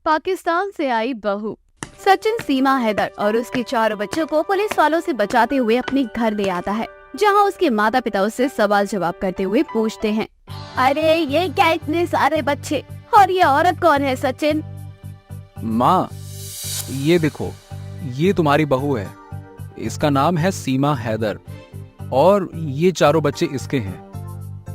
पाकिस्तान से आई बहू। सचिन सीमा हैदर और उसके 4 बच्चों को पुलिस वालों से बचाते हुए अपने घर ले आता है, जहां उसके माता पिता उससे सवाल जवाब करते हुए पूछते हैं, अरे ये क्या इतने सारे बच्चे, और ये औरत कौन है सचिन? माँ, ये देखो, ये तुम्हारी बहू है। इसका नाम है सीमा हैदर और ये 4 बच्चे इसके हैं।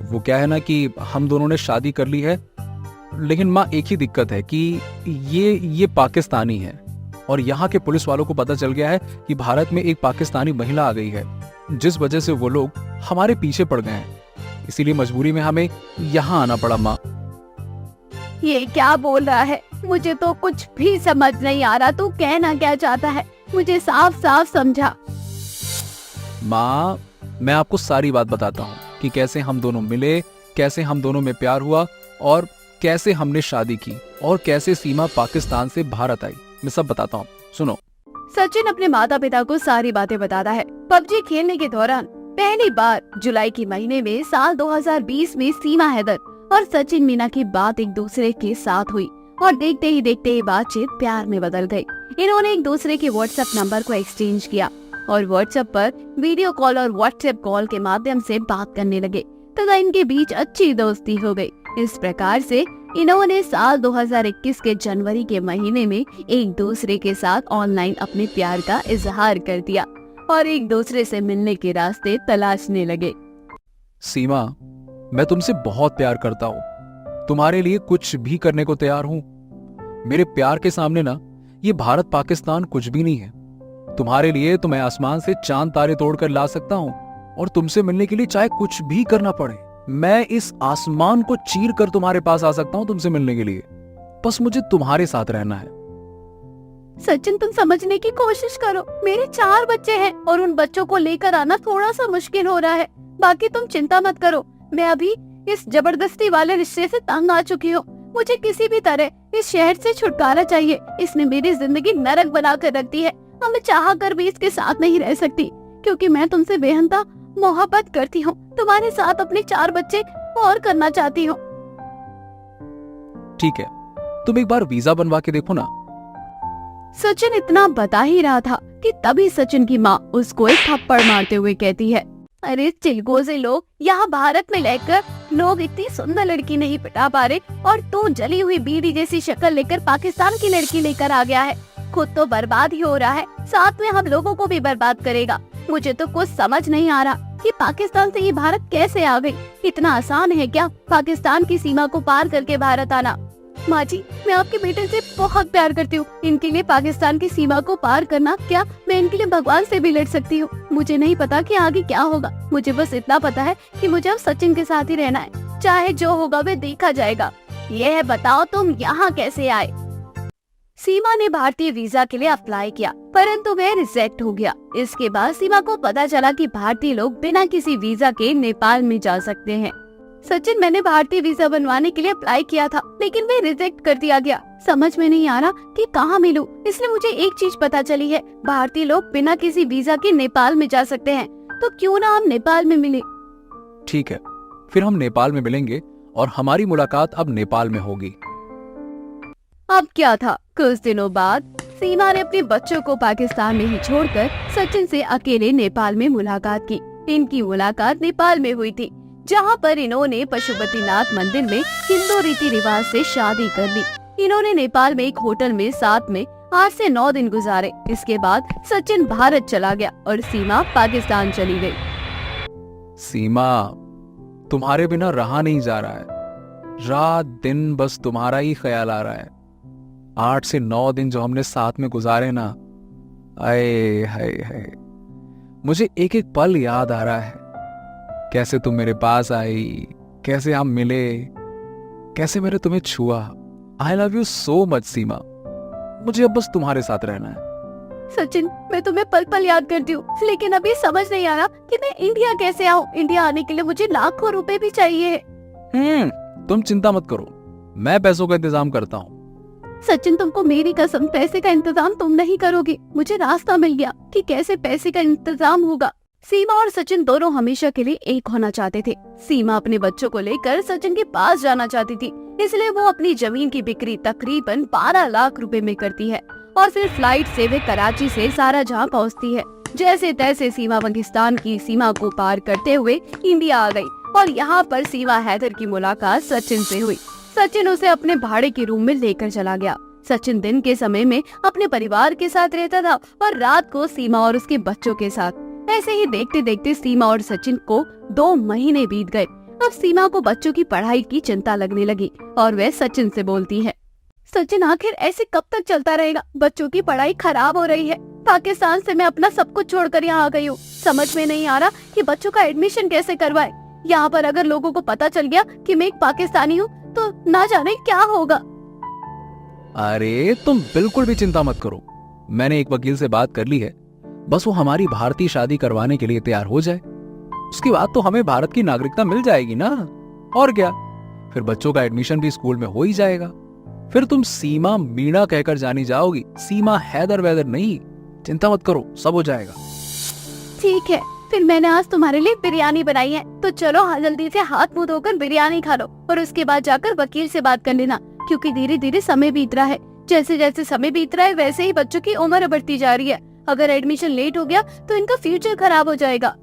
वो क्या है ना कि हम दोनों ने शादी कर ली है, लेकिन माँ एक ही दिक्कत है कि ये पाकिस्तानी है और यहाँ के पुलिस वालों को पता चल गया है कि भारत में एक पाकिस्तानी महिला आ गई है, जिस वजह से वो लोग हमारे पीछे पड़ गए हैं। इसीलिए मजबूरी में हमें यहाँ आना पड़ा। माँ, ये क्या बोल रहा है? मुझे तो कुछ भी समझ नहीं आ रहा। तू कहना क्या चाहता है? मुझे साफ साफ समझा। माँ, मैं आपको सारी बात बताता हूँ कि कैसे हम दोनों मिले, कैसे हम दोनों में प्यार हुआ और कैसे हमने शादी की और कैसे सीमा पाकिस्तान से भारत आई। मैं सब बताता हूँ, सुनो। सचिन अपने माता पिता को सारी बातें बताता है। पबजी खेलने के दौरान पहली बार जुलाई के महीने में साल 2020 में सीमा हैदर और सचिन मीना की बात एक दूसरे के साथ हुई और देखते ही देखते ये बातचीत प्यार में बदल गई। इन्होंने एक दूसरे के व्हाट्सएप नंबर को एक्सचेंज किया और व्हाट्सएप पर वीडियो कॉल और व्हाट्सएप कॉल के माध्यम से बात करने लगे तथा इनके बीच अच्छी दोस्ती हो गई। इस प्रकार से इन्होंने साल 2021 के जनवरी के महीने में एक दूसरे के साथ ऑनलाइन अपने प्यार का इजहार कर दिया और एक दूसरे से मिलने के रास्ते तलाशने लगे। सीमा, मैं तुमसे बहुत प्यार करता हूँ, तुम्हारे लिए कुछ भी करने को तैयार हूँ। मेरे प्यार के सामने ना ये भारत पाकिस्तान कुछ भी नहीं है। तुम्हारे लिए तो मैं आसमान से चांद तारे तोड़कर ला सकता हूँ और तुमसे मिलने के लिए चाहे कुछ भी करना पड़े, मैं इस आसमान को चीर कर तुम्हारे पास आ सकता हूँ तुमसे मिलने के लिए। बस मुझे तुम्हारे साथ रहना है। सचिन, तुम समझने की कोशिश करो। मेरे 4 बच्चे हैं और उन बच्चों को लेकर आना थोड़ा सा मुश्किल हो रहा है। बाकी तुम चिंता मत करो। मैं अभी इस जबरदस्ती वाले रिश्ते से तंग आ चुकी हूँ। मुझे किसी भी तरह इस शहर से छुटकारा चाहिए। इसने मेरी जिंदगी नरक बना कर रख दी है और मैं चाह कर भी इसके साथ नहीं रह सकती, क्योंकि मैं तुमसे बेहद मोहब्बत करती हूँ। तुम्हारे साथ अपने 4 बच्चे और करना चाहती हूँ। ठीक है, तुम एक बार वीजा बनवा के देखो ना। सचिन इतना बता ही रहा था कि तभी सचिन की माँ उसको एक थप्पड़ मारते हुए कहती है, अरे चिलगोजे लोग, यहाँ भारत में लेकर लोग इतनी सुंदर लड़की नहीं पटा पा रहे और तू जली हुई बीड़ी जैसी शक्ल लेकर पाकिस्तान की लड़की लेकर आ गया है। खुद तो बर्बाद ही हो रहा है, साथ में हम लोगों को भी बर्बाद करेगा। मुझे तो कुछ समझ नहीं आ रहा कि पाकिस्तान से ये भारत कैसे आ गई। इतना आसान है क्या पाकिस्तान की सीमा को पार करके भारत आना? माँ जी, मैं आपके बेटे से बहुत प्यार करती हूँ। इनके लिए पाकिस्तान की सीमा को पार करना, क्या मैं इनके लिए भगवान से भी लड़ सकती हूँ? मुझे नहीं पता कि आगे क्या होगा। मुझे बस इतना पता है कि मुझे अब सचिन के साथ ही रहना है। चाहे जो होगा वे देखा जाएगा। यह बताओ, तुम यहाँ कैसे आए? सीमा ने भारतीय वीजा के लिए अप्लाई किया, परंतु वह रिजेक्ट हो गया। इसके बाद सीमा को पता चला कि भारतीय लोग बिना किसी वीजा के नेपाल में जा सकते हैं। सचिन, मैंने भारतीय वीजा बनवाने के लिए अप्लाई किया था, लेकिन वह रिजेक्ट कर दिया गया। समझ में नहीं आ रहा कि कहाँ मिलूं। इसलिए मुझे एक चीज पता चली है, भारतीय लोग बिना किसी वीजा के नेपाल में जा सकते हैं। तो क्यों ना हम नेपाल में मिले? ठीक है, फिर हम नेपाल में मिलेंगे और हमारी मुलाकात अब नेपाल में होगी। अब क्या था, कुछ दिनों बाद सीमा ने अपने बच्चों को पाकिस्तान में ही छोड़कर सचिन से अकेले नेपाल में मुलाकात की। इनकी मुलाकात नेपाल में हुई थी, जहां पर इन्होंने पशुपतिनाथ मंदिर में हिंदू रीति रिवाज से शादी कर ली। इन्होंने नेपाल में एक होटल में साथ में 8 से 9 दिन गुजारे। इसके बाद सचिन भारत चला गया और सीमा पाकिस्तान चली गई। सीमा, तुम्हारे बिना रहा नहीं जा रहा है। रात दिन बस तुम्हारा ही ख्याल आ रहा है। 8 से 9 दिन जो हमने साथ में गुजारे ना, आए हाय हाय, मुझे एक एक पल याद आ रहा है। कैसे तुम मेरे पास आई, कैसे हम मिले, कैसे मैंने तुम्हें छुआ। I love you so much Seema. मुझे अब बस तुम्हारे साथ रहना है। सचिन, मैं तुम्हें पल पल याद करती हूँ, लेकिन अभी समझ नहीं आ रहा कि मैं इंडिया कैसे आऊँ। इंडिया आने के लिए मुझे लाखों रुपए भी चाहिए। तुम चिंता मत करो, मैं पैसों का इंतजाम करता हूँ। सचिन, तुमको मेरी कसम, पैसे का इंतजाम तुम नहीं करोगे। मुझे रास्ता मिल गया कि कैसे पैसे का इंतजाम होगा। सीमा और सचिन दोनों हमेशा के लिए एक होना चाहते थे। सीमा अपने बच्चों को लेकर सचिन के पास जाना चाहती थी, इसलिए वो अपनी जमीन की बिक्री तकरीबन 12 लाख रुपए में करती है और फिर फ्लाइट से वे कराची से सारा जहां पहुंचती है। जैसे तैसे सीमा पाकिस्तान की सीमा को पार करते हुए इंडिया आ गई और यहाँ पर सीमा हैदर की मुलाकात सचिन से हुई। सचिन उसे अपने भाड़े के रूम में लेकर चला गया। सचिन दिन के समय में अपने परिवार के साथ रहता था और रात को सीमा और उसके बच्चों के साथ। ऐसे ही देखते देखते सीमा और सचिन को 2 महीने बीत गए। अब सीमा को बच्चों की पढ़ाई की चिंता लगने लगी और वह सचिन से बोलती है, सचिन आखिर ऐसे कब तक चलता रहेगा? बच्चों की पढ़ाई खराब हो रही है। पाकिस्तान से मैं अपना सब कुछ छोड़कर यहाँ आ गई हूँ। समझ में नहीं आ रहा कि बच्चों का एडमिशन कैसे करवाए। यहाँ पर अगर लोगों को पता चल गया कि मैं एक पाकिस्तानी हूँ तो ना जाने क्या होगा। अरे तुम बिल्कुल भी चिंता मत करो, मैंने एक वकील से बात कर ली है। बस वो हमारी भारतीय शादी करवाने के लिए तैयार हो जाए, उसके बाद तो हमें भारत की नागरिकता मिल जाएगी ना। और क्या, फिर बच्चों का एडमिशन भी स्कूल में हो ही जाएगा। फिर तुम सीमा मीणा कहकर जानी जाओगी, सीमा हैदर वैदर नहीं। चिंता मत करो, सब हो जाएगा। ठीक है, फिर मैंने आज तुम्हारे लिए बिरयानी बनाई है, तो चलो जल्दी से हाथ मुंह धोकर बिरयानी खा लो और उसके बाद जाकर वकील से बात कर लेना, क्योंकि धीरे धीरे समय बीत रहा है। जैसे जैसे समय बीत रहा है वैसे ही बच्चों की उम्र बढ़ती जा रही है। अगर एडमिशन लेट हो गया तो इनका फ्यूचर खराब हो जाएगा।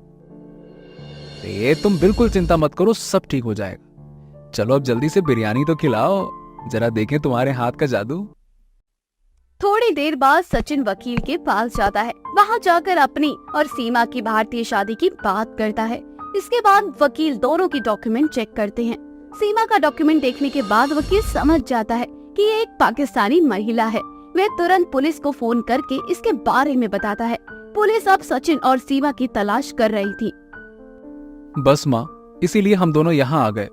तुम बिल्कुल चिंता मत करो, सब ठीक हो जाएगा। चलो अब जल्दी से बिरयानी तो खिलाओ, जरा देखें तुम्हारे हाथ का जादू। थोड़ी देर बाद सचिन वकील के पास जाता है। वहाँ जाकर अपनी और सीमा की भारतीय शादी की बात करता है। इसके बाद वकील दोनों की डॉक्यूमेंट चेक करते हैं। सीमा का डॉक्यूमेंट देखने के बाद वकील समझ जाता है कि ये एक पाकिस्तानी महिला है। वह तुरंत पुलिस को फोन करके इसके बारे में बताता है। पुलिस अब सचिन और सीमा की तलाश कर रही थी। बस माँ, इसीलिए हम दोनों यहाँ आ गए।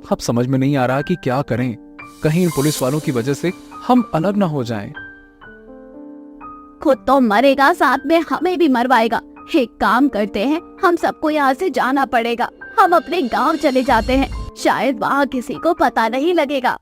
अब समझ में नहीं आ रहा कि क्या करें, कहीं इन पुलिस वालों की वजह से हम अलग न हो जाएं। खुद तो मरेगा, साथ में हमें भी मरवाएगा। एक काम करते हैं, हम सबको यहाँ से जाना पड़ेगा। हम अपने गांव चले जाते हैं, शायद वहाँ किसी को पता नहीं लगेगा।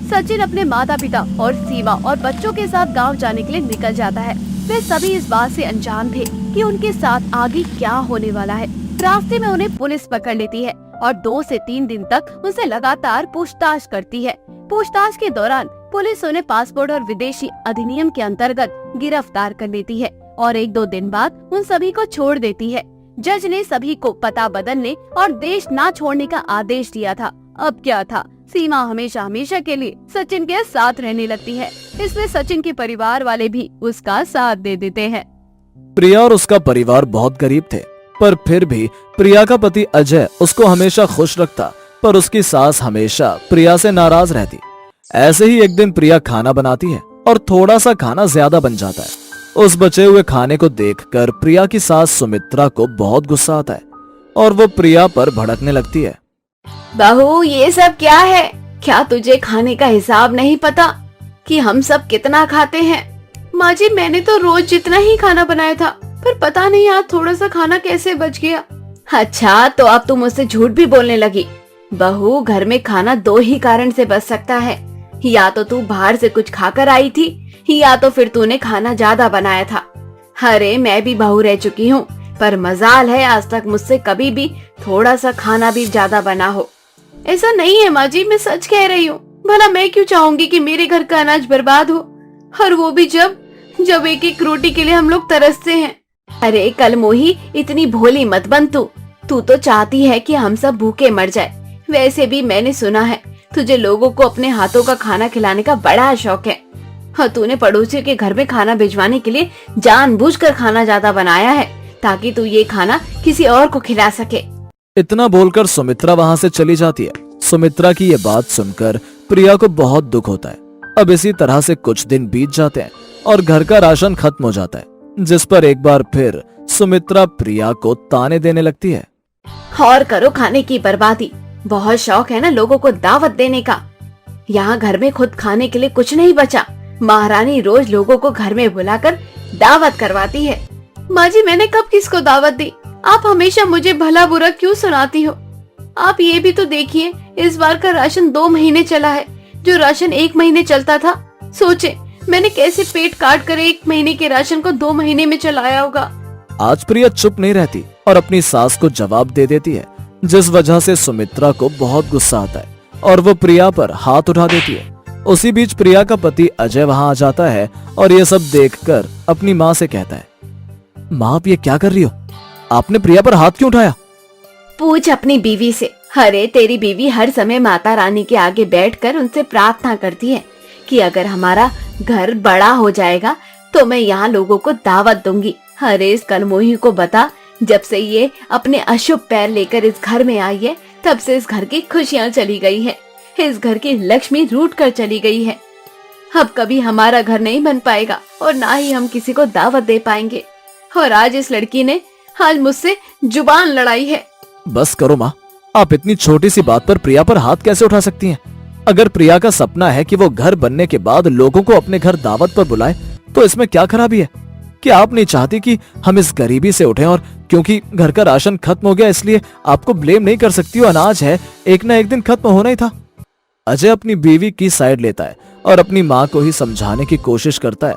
सचिन अपने माता पिता और सीमा और बच्चों के साथ गांव जाने के लिए निकल जाता है। वे सभी इस बात से अनजान थे कि उनके साथ आगे क्या होने वाला है। रास्ते में उन्हें पुलिस पकड़ लेती है और 2 से 3 दिन तक उनसे लगातार पूछताछ करती है। पूछताछ के दौरान पुलिस उन्हें पासपोर्ट और विदेशी अधिनियम के अंतर्गत गिरफ्तार कर लेती है और 1-2 दिन बाद उन सभी को छोड़ देती है। जज ने सभी को पता बदलने और देश ना छोड़ने का आदेश दिया था। अब क्या था, सीमा हमेशा हमेशा के लिए सचिन के साथ रहने लगती है। इसमें सचिन के परिवार वाले भी उसका साथ दे देते हैं। प्रिया और उसका परिवार बहुत गरीब थे, पर फिर भी प्रिया का पति अजय उसको हमेशा खुश रखता, पर उसकी सास हमेशा प्रिया से नाराज रहती। ऐसे ही एक दिन प्रिया खाना बनाती है और थोड़ा सा खाना ज्यादा बन जाता है। उस बचे हुए खाने को देखकर प्रिया की सास सुमित्रा को बहुत गुस्सा आता है और वो प्रिया पर भड़कने लगती है। बहू, ये सब क्या है? क्या तुझे खाने का हिसाब नहीं पता कि हम सब कितना खाते हैं? माँ जी, मैंने तो रोज जितना ही खाना बनाया था, पर पता नहीं आज थोड़ा सा खाना कैसे बच गया। अच्छा, तो अब तुम मुझसे झूठ भी बोलने लगी। बहू, घर में खाना 2 ही कारण से बच सकता है, या तो तू बाहर से कुछ खाकर आई थी, या तो फिर तूने खाना ज्यादा बनाया था। अरे मैं भी बहू रह चुकी हूँ, पर मजाल है आज तक मुझसे कभी भी थोड़ा सा खाना भी ज्यादा बना हो। ऐसा नहीं है माँ जी, मैं सच कह रही हूँ। भला मैं क्यों चाहूंगी कि मेरे घर का अनाज बर्बाद हो, और वो भी जब एक एक रोटी के लिए हम लोग तरसते हैं। अरे कल मोही, इतनी भोली मत बन तू तो चाहती है कि हम सब भूखे मर जाए। वैसे भी मैंने सुना है तुझे लोगों को अपने हाथों का खाना खिलाने का बड़ा शौक है। हाँ, तूने पड़ोसियों के घर में खाना भिजवाने के लिए जानबूझकर खाना ज्यादा बनाया है ताकि तू ये खाना किसी और को खिला सके। इतना बोलकर सुमित्रा वहाँ से चली जाती है। सुमित्रा की ये बात सुनकर प्रिया को बहुत दुख होता है। अब इसी तरह से कुछ दिन बीत जाते हैं और घर का राशन खत्म हो जाता है, जिस पर एक बार फिर सुमित्रा प्रिया को ताने देने लगती है। और करो खाने की बर्बादी, बहुत शौक है ना लोगों को दावत देने का। यहाँ घर में खुद खाने के लिए कुछ नहीं बचा, महारानी रोज लोगों को घर में बुलाकर दावत करवाती है। माँ जी, मैंने कब किसको दावत दी? आप हमेशा मुझे भला बुरा क्यों सुनाती हो? आप ये भी तो देखिए, इस बार का राशन 2 महीने चला है, जो राशन 1 महीने चलता था। सोचे मैंने कैसे पेट काट कर 1 महीने के राशन को 2 महीने में चलाया होगा। आज प्रिया चुप नहीं रहती और अपनी सास को जवाब दे देती है, जिस वजह से सुमित्रा को बहुत गुस्सा आता है और वो प्रिया पर हाथ उठा देती है। उसी बीच प्रिया का पति अजय वहां आ जाता है और ये सब देखकर अपनी माँ से कहता है, माँ आप ये क्या कर रही हो? आपने प्रिया पर हाथ क्यों उठाया? पूछ अपनी बीवी से। अरे तेरी बीवी हर समय माता रानी के आगे बैठकर उनसे प्रार्थना करती है कि अगर हमारा घर बड़ा हो जाएगा तो मैं यहाँ लोगों को दावत दूंगी। अरे इस कलमोही को बता, जब से ये अपने अशुभ पैर लेकर इस घर में आई है तब से इस घर की खुशियाँ चली गई है, इस घर की लक्ष्मी रूठ कर चली गई है। अब कभी हमारा घर नहीं बन पाएगा और ना ही हम किसी को दावत दे पाएंगे। और आज इस लड़की ने आज मुझसे जुबान लड़ाई है। बस करो माँ, आप इतनी छोटी सी बात पर प्रिया पर हाथ कैसे उठा सकती हैं? अगर प्रिया का सपना है कि वो घर बनने के बाद लोगों को अपने घर दावत पर बुलाए तो इसमें क्या खराबी है? क्या आप नहीं चाहती कि हम इस गरीबी से उठें? और क्योंकि घर का राशन खत्म हो गया इसलिए आपको ब्लेम नहीं कर सकती हो, अनाज है एक ना एक दिन खत्म होना ही था। अजय अपनी बीवी की साइड लेता है और अपनी माँ को ही समझाने की कोशिश करता है।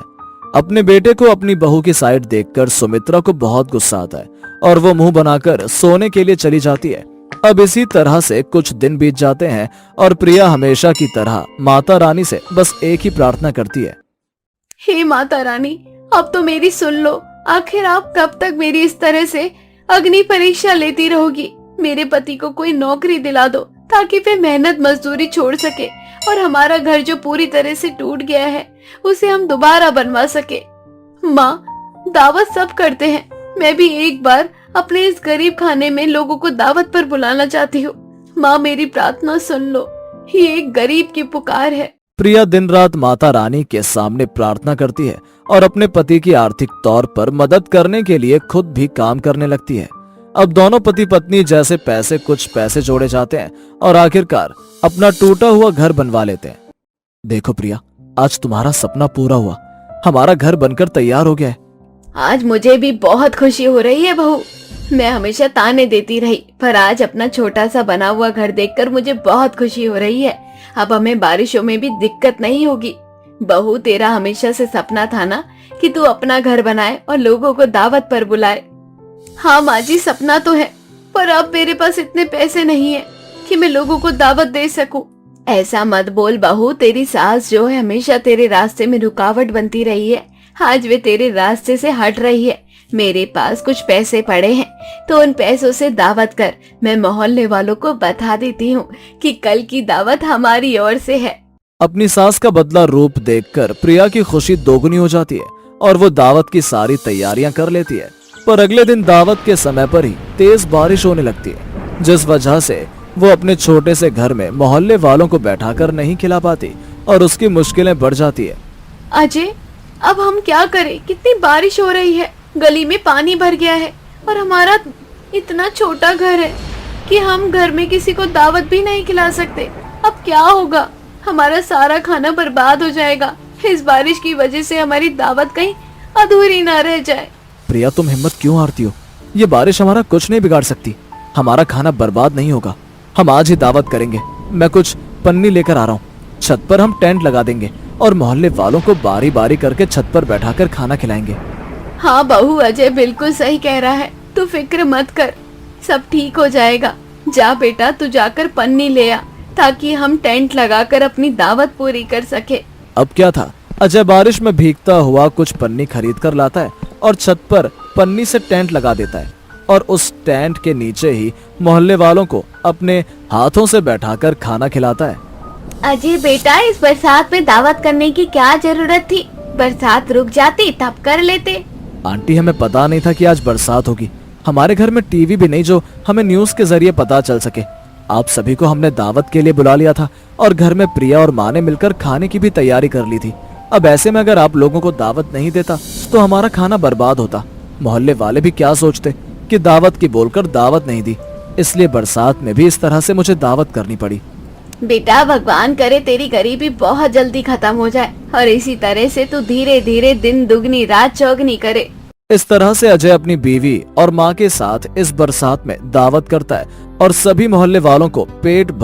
अपने बेटे को अपनी बहू की साइड देखकर सुमित्रा को बहुत गुस्सा आता है और वो मुंह बनाकर सोने के लिए चली जाती है। अब इसी तरह से कुछ दिन बीत जाते हैं और प्रिया हमेशा की तरह माता रानी से बस एक ही प्रार्थना करती है, हे माता रानी, अब तो मेरी सुन लो। आखिर आप कब तक मेरी इस तरह से अग्नि परीक्षा लेती रहोगी? मेरे पति को कोई नौकरी दिला दो ताकि वे मेहनत मजदूरी छोड़ सके और हमारा घर जो पूरी तरह से टूट गया है उसे हम दोबारा बनवा सके। माँ, दावत सब करते हैं, मैं भी एक बार अपने इस गरीब खाने में लोगों को दावत पर बुलाना चाहती हूँ। माँ मेरी प्रार्थना सुन लो, ये एक गरीब की पुकार है। प्रिया दिन रात माता रानी के सामने प्रार्थना करती है और अपने पति की आर्थिक तौर पर मदद करने के लिए खुद भी काम करने लगती है। अब दोनों पति पत्नी जैसे कुछ पैसे जोड़े जाते हैं और आखिरकार अपना टूटा हुआ घर बनवा लेते हैं। देखो प्रिया, आज तुम्हारा सपना पूरा हुआ, हमारा घर बनकर तैयार हो गया है। आज मुझे भी बहुत खुशी हो रही है बहू। मैं हमेशा ताने देती रही पर आज अपना छोटा सा बना हुआ घर देखकर मुझे बहुत खुशी हो रही है। अब हमें बारिशों में भी दिक्कत नहीं होगी। बहू, तेरा हमेशा से सपना था ना कि तू अपना घर बनाए और लोगों को दावत पर बुलाए। हाँ माँ जी, सपना तो है, पर अब मेरे पास इतने पैसे नहीं है कि मैं लोगों को दावत दे सकूं। ऐसा मत बोल बहू, तेरी सास जो है हमेशा तेरे रास्ते में रुकावट बनती रही है, आज वे तेरे रास्ते से हट रही है। मेरे पास कुछ पैसे पड़े हैं तो उन पैसों से दावत कर। मैं मोहल्ले वालों को बता देती हूँ कि कल की दावत हमारी ओर से है। अपनी सास का बदला रूप देखकर प्रिया की खुशी दोगुनी हो जाती है और वो दावत की सारी तैयारियां कर लेती है। पर अगले दिन दावत के समय पर ही तेज बारिश होने लगती है, जिस वजह से वो अपने छोटे से घर में मोहल्ले वालों को बैठाकर नहीं खिला पाती और उसकी मुश्किलें बढ़ जाती है। अजय, अब हम क्या करें? कितनी बारिश हो रही है, गली में पानी भर गया है और हमारा इतना छोटा घर है कि हम घर में किसी को दावत भी नहीं खिला सकते। अब क्या होगा? हमारा सारा खाना बर्बाद हो जाएगा। इस बारिश की वजह से हमारी दावत कहीं अधूरी ना रह जाए। प्रिया, तुम हिम्मत क्यों हारती हो? ये बारिश हमारा कुछ नहीं बिगाड़ सकती, हमारा खाना बर्बाद नहीं होगा। हम आज ही दावत करेंगे। मैं कुछ पन्नी लेकर आ रहा हूँ, छत पर हम टेंट लगा देंगे और मोहल्ले वालों को बारी बारी करके छत पर बैठाकर खाना खिलाएंगे। हाँ बहू, अजय बिल्कुल सही कह रहा है, तू फिक्र मत कर, सब ठीक हो जाएगा। जा बेटा, तू जाकर पन्नी ले आ ताकि हम टेंट लगाकर अपनी दावत पूरी कर सके। अब क्या था, अजय बारिश में भीगता हुआ कुछ पन्नी खरीद कर लाता है और छत पर पन्नी से टेंट लगा देता है और उस टेंट के नीचे ही मोहल्ले वालों को अपने हाथों से बैठाकर खाना खिलाता है। अजय बेटा, इस बरसात में दावत करने की क्या जरूरत थी? बरसात रुक जाती तब कर लेते। आंटी, हमें पता नहीं था कि आज बरसात होगी। हमारे घर में टीवी भी नहीं जो हमें न्यूज के जरिए पता चल सके। आप सभी को हमने दावत के लिए बुला लिया था और घर में प्रिया और माँ ने मिलकर खाने की भी तैयारी कर ली थी। अब ऐसे में अगर आप लोगों को दावत नहीं देता तो हमारा खाना बर्बाद होता। मोहल्ले वाले भी क्या सोचते कि दावत की बोलकर दावत नहीं दी, इसलिए बरसात में भी इस तरह से मुझे दावत करनी पड़ी। बेटा, भगवान करे तेरी गरीबी बहुत जल्दी खत्म हो जाए और इसी तरह से तू धीरे धीरे दिन दुगनी रात चौगनी करे। इस तरह से अजय अपनी बीवी और माँ के साथ इस बरसात में दावत करता है और सभी मोहल्ले वालों को पेट भर